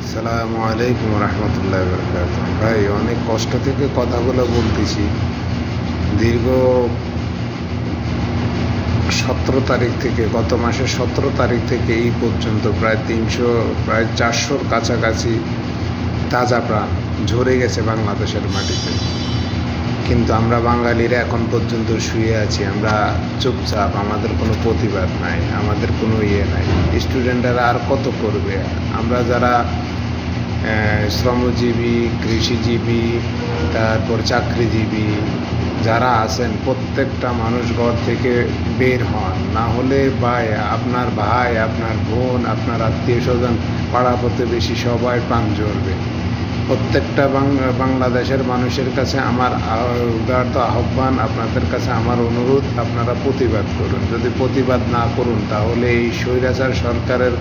আসসালামু আলাইকুম রহমতুল্লাহ বরকাতুহ। ভাই অনেক কষ্ট থেকে কথাগুলো বলতেছি। দীর্ঘ 17 তারিখ থেকে, গত মাসের 17 তারিখ থেকে এই পর্যন্ত প্রায় 400-র কাছাকাছি তাজা প্রাণ ঝরে গেছে বাংলাদেশের মাটিতে। কিন্তু আমরা বাঙালিরা এখন পর্যন্ত শুয়ে আছি, আমরা চুপচাপ, আমাদের কোনো প্রতিবাদ নাই, আমাদের কোনো নাই। স্টুডেন্টরা আর কত করবে? আমরা যারা শ্রমজীবী, কৃষিজীবী, তারপর চাকরিজীবী যারা আছেন, প্রত্যেকটা মানুষ ঘর থেকে বের হন, না হলে আপনার ভাই, আপনার বোন, আপনার আত্মীয় স্বজন, পাড়া প্রতিবেশী সবাই প্রাণ ঝরবে। প্রত্যেকটা বাংলাদেশের মানুষের কাছে আমার উদারত আহ্বান, আপনাদের কাছে আমার অনুরোধ, আপনারা প্রতিবাদ করুন। যদি প্রতিবাদ না করুন তাহলে এই স্বৈরাচার সরকারের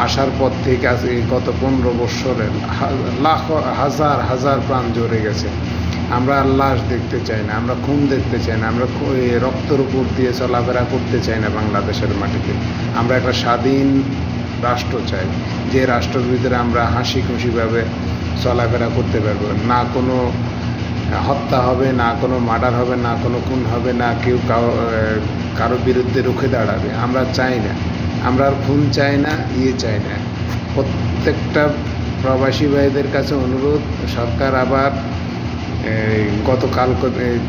আসার পর থেকে গত 15 বৎসরের হাজার হাজার প্রাণ ঝরে গেছে। আমরা লাশ দেখতে চাই না, আমরা খুন দেখতে চাই না, আমরা রক্তের উপর দিয়ে চলাফেরা করতে চাই না বাংলাদেশের মাটিতে। আমরা একটা স্বাধীন রাষ্ট্র চাই, যে রাষ্ট্রের ভিতরে আমরা হাসি খুশিভাবে চলাফেরা করতে পারবো, না কোনো হত্যা হবে, না কোনো মার্ডার হবে, না কোনো খুন হবে, না কেউ কারো বিরুদ্ধে রুখে দাঁড়াবে। আমরা চাই না, আমরা আর খুন চাই না, চাই না। প্রত্যেকটা প্রবাসী ভাইদের কাছে অনুরোধ, সরকার আবার গতকাল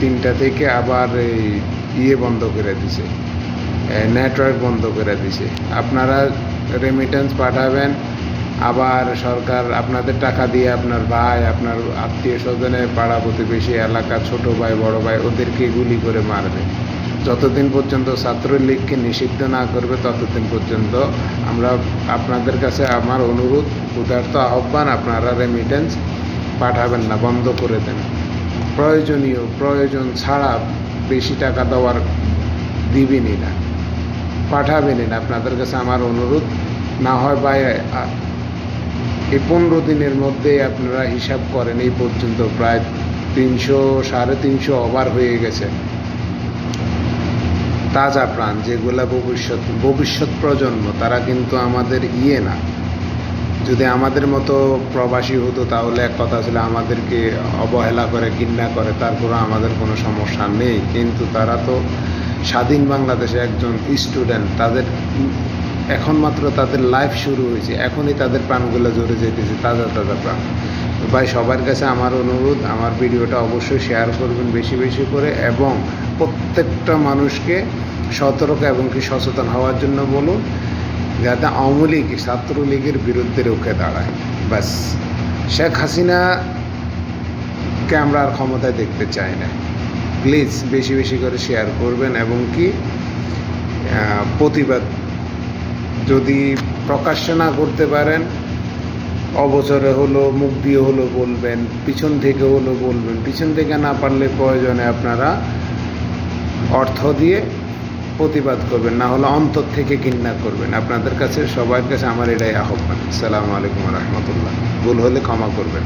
3টা থেকে আবার বন্ধ করে দিছে, নেটওয়ার্ক বন্ধ করে দিছে। আপনারা রেমিটেন্স পাঠাবেন, আবার সরকার আপনাদের টাকা দিয়ে আপনার ভাই, আপনার আত্মীয় স্বজনের, পাড়া প্রতিবেশী, এলাকা, ছোট ভাই, বড় ভাই, ওদেরকে গুলি করে মারবে। যতদিন পর্যন্ত ছাত্রলীগকে নিষিদ্ধ না করবে ততদিন পর্যন্ত আমরা, আপনাদের কাছে আমার অনুরোধ, উদারত আহ্বান, আপনারা রেমিটেন্স পাঠাবেন না, বন্ধ করে দেন। প্রয়োজন ছাড়া বেশি টাকা দেওয়ার দিবেনই না, পাঠাবেনই না। আপনাদের কাছে আমার অনুরোধ। না হয় এই 15 দিনের মধ্যে আপনারা হিসাব করেন, এই পর্যন্ত প্রায় 300-350 ওভার হয়ে গেছে তাজা প্রাণ, যেগুলা ভবিষ্যৎ প্রজন্ম, তারা কিন্তু আমাদের না। যদি আমাদের মতো প্রবাসী হতো তাহলে এক কথা ছিল, আমাদেরকে অবহেলা করে, ঘৃণা করে, তারপরে আমাদের কোনো সমস্যা নেই। কিন্তু তারা তো স্বাধীন বাংলাদেশে একজন স্টুডেন্ট, তাদের এখন মাত্র তাদের লাইফ শুরু হয়েছে, এখনই তাদের প্রাণগুলো ঝরে যেতেছে, তাজা তাজা প্রাণ। ভাই, সবার কাছে আমার অনুরোধ, আমার ভিডিওটা অবশ্যই শেয়ার করবেন বেশি বেশি করে, এবং প্রত্যেকটা মানুষকে সতর্ক এবং সচেতন হওয়ার জন্য বলুন, যাতে আওয়ামী লীগ, ছাত্রলীগের বিরুদ্ধে রুখে দাঁড়ায়। ব্যাস, শেখ হাসিনাকে আমরা আর ক্ষমতায় দেখতে চাই না। প্লিজ বেশি বেশি করে শেয়ার করবেন, এবং প্রতিবাদ যদি প্রকাশ্যে না করতে পারেন, অবসরে হলো, মুখ দিয়ে হলো বলবেন, পিছন থেকে হলো বলবেন। পিছন থেকে না পারলে প্রয়োজনে আপনারা অর্থ দিয়ে প্রতিবাদ করবেন, না হলে অন্তর থেকে ঘৃণা করবেন। আপনাদের কাছে, সবার কাছে আমার এটাই আহ্বান। আসসালামু আলাইকুম রহমতুল্লাহ। ভুল হলে ক্ষমা করবেন।